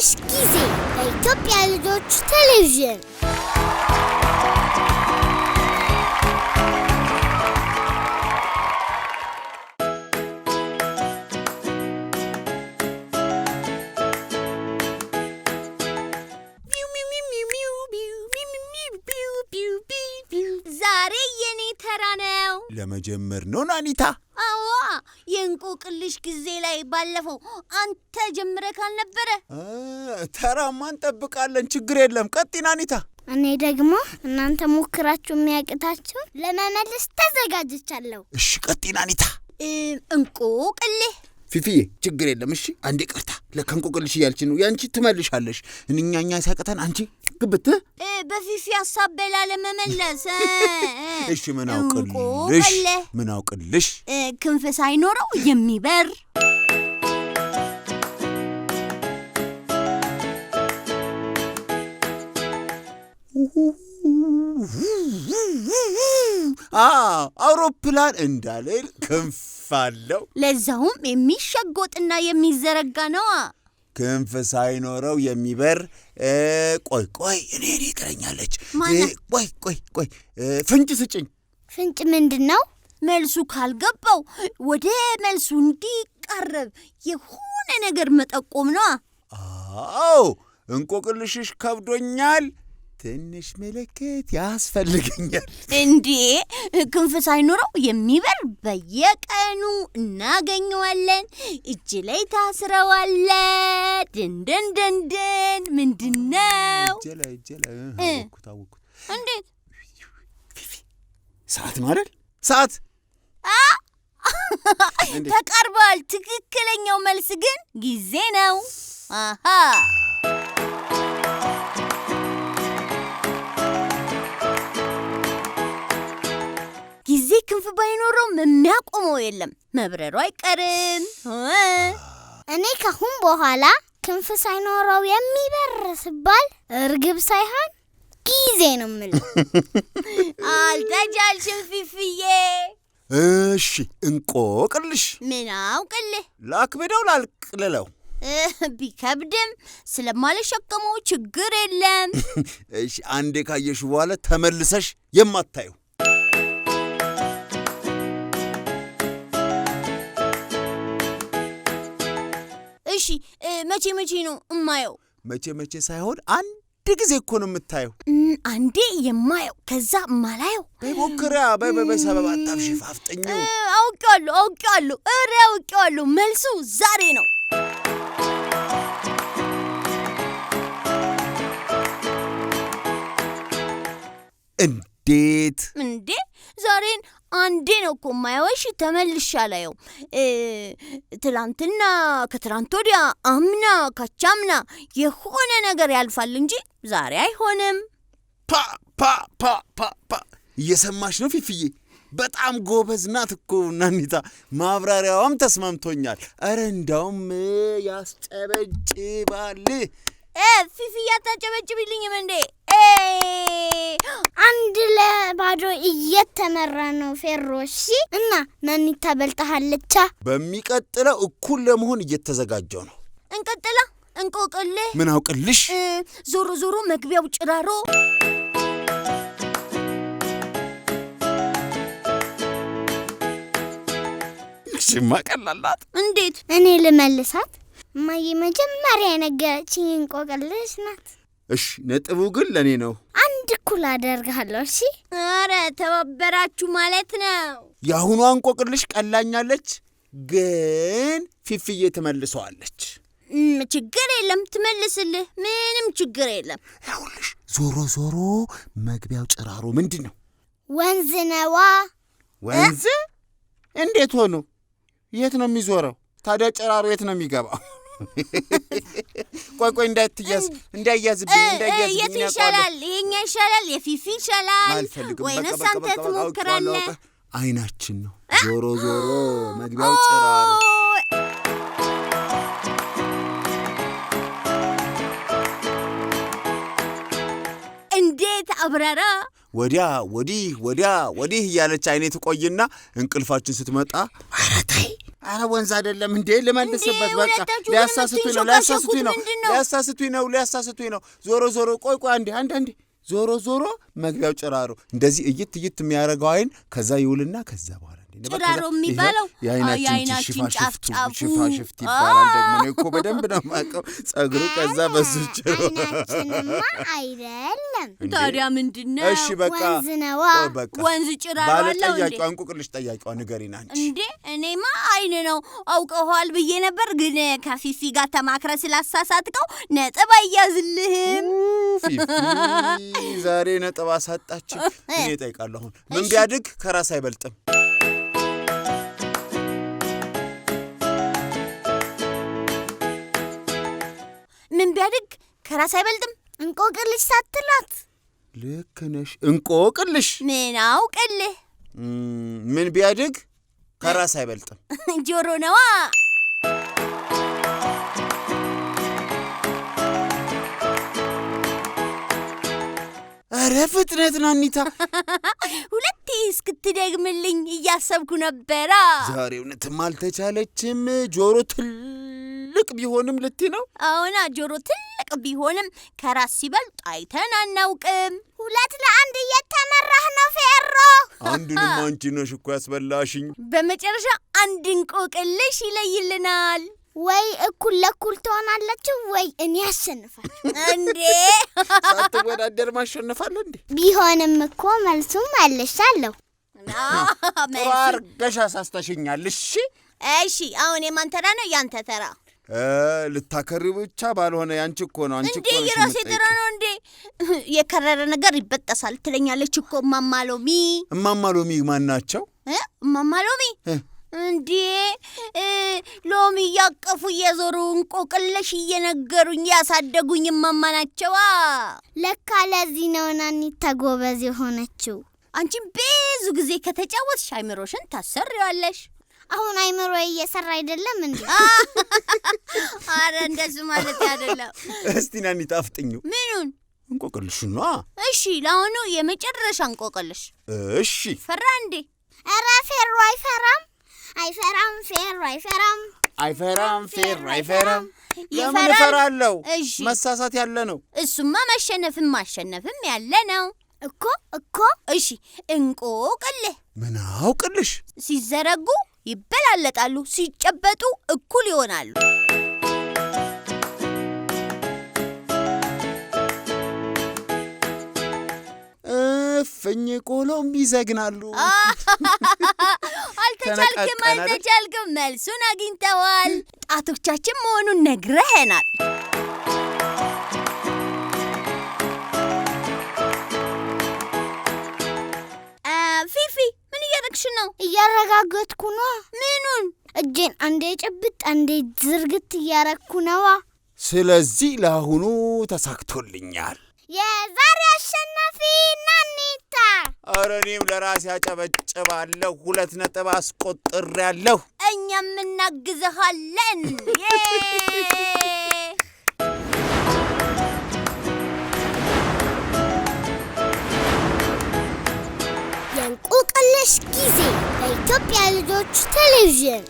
እንቆቅልሽ ጊዜ በኢትዮጵያ ልጆች ቴሌቪዥን። ዛሬ የኔ ተራ ነው። ለመጀመር ነው ናኒታ? አዎ፣ የእንቆቅልሽ ጊዜ ላይ ባለፈው አንተ ጀምረህ ካልነበረ ተራማ እንጠብቃለን። ችግር የለም። ቀጥይ ናኒታ። እኔ ደግሞ እናንተ ሞክራችሁ የሚያቅታችሁ ለመመለስ ተዘጋጅቻለሁ። እሺ ቀጥይ ናኒታ። እንቆቅልህ ፊፊዬ ችግር የለም። እሺ አንዴ ቀርታ ለከንቆቅልሽ እያልች ነው። ያንቺ ትመልሻለሽ። እኛኛ ሳይቀተን አንቺ ግብት በፊፊ ሐሳብ በላ ለመመለስ እሺ ምን አውቅልሽ ክንፍ ሳይኖረው የሚበር አውሮፕላን እንዳልል ክንፍ አለው። ለዛውም የሚሸጎጥና የሚዘረጋ ነው። ክንፍ ሳይኖረው የሚበር ቆይ እኔ ትለኛለች። ቆይ ፍንጭ ስጭኝ። ፍንጭ ምንድን ነው? መልሱ ካልገባው ወደ መልሱ እንዲቀርብ የሆነ ነገር መጠቆም ነው። አዎ እንቆቅልሽሽ ከብዶኛል። ትንሽ ምልክት ያስፈልገኛል። እንዴ ክንፍ ሳይኖረው የሚበር በየቀኑ እናገኘዋለን። እጅ ላይ ታስረዋለ። ድንድን ምንድነው? እጅ ላይ አወኩት። እንዴት? ሰዓት ነው አይደል? ሰዓት ተቃርቧል። ትክክለኛው መልስ ግን ጊዜ ነው። ጊዜ ክንፍ ባይኖረው የሚያቆመው የለም። መብረሩ አይቀርም። እኔ ካሁን በኋላ ክንፍ ሳይኖረው የሚበር ሲባል እርግብ ሳይሆን ጊዜ ነው የምለው። አልተጃልሽም ፊፊዬ። እሺ እንቆቅልሽ ምን አውቅልህ? ላክብደው ላልቅልለው? ቢከብድም ስለማልሸከመው ችግር የለም። እሺ አንዴ ካየሽ በኋላ ተመልሰሽ የማታየው እሺ መቼ ነው እማየው? መቼ ሳይሆን አንድ ጊዜ እኮ ነው የምታየው። አንዴ የማየው ከዛ ማላየው። በሞክሪያ በሰበብ አጣብሽ ፋፍጠኝ። አውቄዋለሁ። መልሱ ዛሬ ነው። እንዴት? እንዴ ዛሬን አንዴ ነው እኮ የማየው። እሺ ተመልሼ አላየው። ትላንትና፣ ከትላንት ወዲያ፣ አምና፣ ካቻምና የሆነ ነገር ያልፋል እንጂ ዛሬ አይሆንም። እየሰማሽ ነው ፊፊዬ? በጣም ጎበዝ ናት እኮ ናኒታ። ማብራሪያዋም ተስማምቶኛል። ኧረ እንዳውም ያስጨበጭባል። ፊፊ ያታጨበጭብልኝም እንዴ? አንድ ለባዶ እየተመራ ነው ፌሮሺ እና ናኒታ በልጣሃለቻ። በሚቀጥለው እኩል ለመሆን እየተዘጋጀው ነው። እንቀጥላ። እንቆቅልህ ምን አውቅልሽ? ዞሮ መግቢያው ጭራሮ። እሺማ ቀላላት። እንዴት? እኔ ልመልሳት? እማዬ መጀመሪያ የነገረችኝ እንቆቅልሽ ናት። እሺ ነጥቡ ግን ለኔ ነው። አንድ እኩል አደርጋለሁ። እሺ ኧረ ተባበራችሁ ማለት ነው። የአሁኗ እንቆቅልሽ ቀላኛለች፣ ግን ፊፊዬ ትመልሰዋለች። ችግር የለም ትመልስልህ። ምንም ችግር የለም። ይኸውልሽ ዞሮ መግቢያው ጭራሮ ምንድን ነው? ወንዝ ነዋ። ወንዝ? እንዴት ሆኖ? የት ነው የሚዞረው ታዲያ? ጭራሮ የት ነው የሚገባው? ቆይ እንዳያዝብኝ። የት ይሻላል? ይሄኛ ይሻላል? የፊፊ ይሻላል? ወይንስ አንተ ትሞክራለህ? አይናችን ነው። ዞሮ መግቢያው ጭራሮ። እንዴት አብራራ! ወዲያ ወዲህ እያለች አይኔ ትቆይና እንቅልፋችን ስትመጣ ኧረ ተይ አረ ወንዝ አይደለም እንዴ ልመልስበት በቃ ሊያሳስቱኝ ነው ዞሮ ቆይ አንዴ ዞሮ መግቢያው ጭራሮ እንደዚህ እይት የሚያረጋው አይን ከዛ ይውልና ከዛ በኋላ ጭራሮ የሚባለው የአይናችን ሽፋሽፍት ይባላል ደግሞ ነው እኮ በደንብ ነው ማቀው ጸጉሩ ከዛ በሱ ጭሮ አይደለም ታዲያ ምንድነው እሺ በቃ ወንዝ ጭራሮ አለው እንዴ አንቁቅልሽ ጠያቂዋ ንገሪና አንቺ እንዴ እኔማ አይን ነው አውቀዋል ብዬ ነበር ግን ከፊፊ ጋር ተማክረ ስላሳሳትከው ነጥብ አያዝልህም ፊፊ ዛሬ ነጥብ አሳጣች እኔ ጠይቃለሁ ምን ቢያድግ ከራስ አይበልጥም ምን ቢያድግ ከራስ አይበልጥም እንቆቅልሽ ሳትላት ልክ ነሽ እንቆቅልሽ ምን አውቅልህ ምን ቢያድግ ከራስ አይበልጥም ጆሮ ነዋ አረ ፍጥነት ናኒታ ሁለቴ እስክትደግምልኝ እያሰብኩ ነበራ ዛሬ እውነትም አልተቻለችም ጆሮ ትልቅ ቢሆንም ልቲ ነው አዎና ጆሮ ትልቅ ቢሆንም ከራስ ሲበልጥ አይተን አናውቅም 2-1 እየተመራህ ነው ፌሮ አንዱንም አንቺ ነሽ እኮ ያስበላሽኝ በመጨረሻ አንድ እንቆቅልሽ ይለይልናል ወይ እኩል ለኩል ትሆናላችሁ ወይ እኔ አሸንፋለሁ እንዴ ሳትወዳደር ማሸነፋለ እንዴ ቢሆንም እኮ መልሱም አለሻለሁ አርገሽ አሳስተሽኛል እሺ አሁን የማን ተራ ነው ያንተ ተራ ልታከሪ ብቻ ባልሆነ ያንቺ እኮ ነው አንቺ እኮ እንዴ የራሴ ተራ ነው እንዴ የከረረ ነገር ይበጠሳል ትለኛለች እኮ ማማሎሚ ማን ናቸው ማማሎሚ እንዴ ሎሚ ያቀፉ የዞሩ እንቆቅልሽ እየነገሩኝ ያሳደጉኝ ማማ ናቸዋ ለካ ለዚህ ነው ናኒታ ጎበዝ የሆነችው አንቺም ብዙ ጊዜ ከተጫወትሽ አይምሮሽን ታሰሪዋለሽ አሁን አይምሮ እየሰራ አይደለም እንዴ አረ እንደሱ ማለት አይደለም እስቲ ናኒታ አፍጥኙ ምኑን እንቆቅልሽ ነው እሺ ለአሁኑ የመጨረሻ እንቆቅልሽ እሺ ፈራ እንዴ አረ ፌሮ አይፈራም ፌሮ አይፈራም ለምን እፈራለሁ መሳሳት ያለ ነው እሱማ ማሸነፍም ያለ ነው እኮ እሺ እንቆቅልህ ምን አውቅልሽ ሲዘረጉ ይበላለጣሉ ሲጨበጡ እኩል ይሆናሉ ፍኝ ቆሎም ይዘግናሉ አልተቻልክም መልሱን አግኝተዋል ጣቶቻችን መሆኑን ነግረህናል ፊፊ ምን እያደረግሽ ነው እያረጋገጥኩ ነው ምኑን እጄን አንዴ ጭብጥ አንዴ ዝርግት እያረግኩ ነው ስለዚህ ለአሁኑ ተሳክቶልኛል የዛሬ አሸናፊ ናኒታ ኧረ እኔም ለራሴ አጨበጭባለሁ 2 ነጥብ አስቆጥሬያለሁ እኛም እናግዝሃለን የእንቆቅልሽ ጊዜ በኢትዮጵያ ልጆች ቴሌቪዥን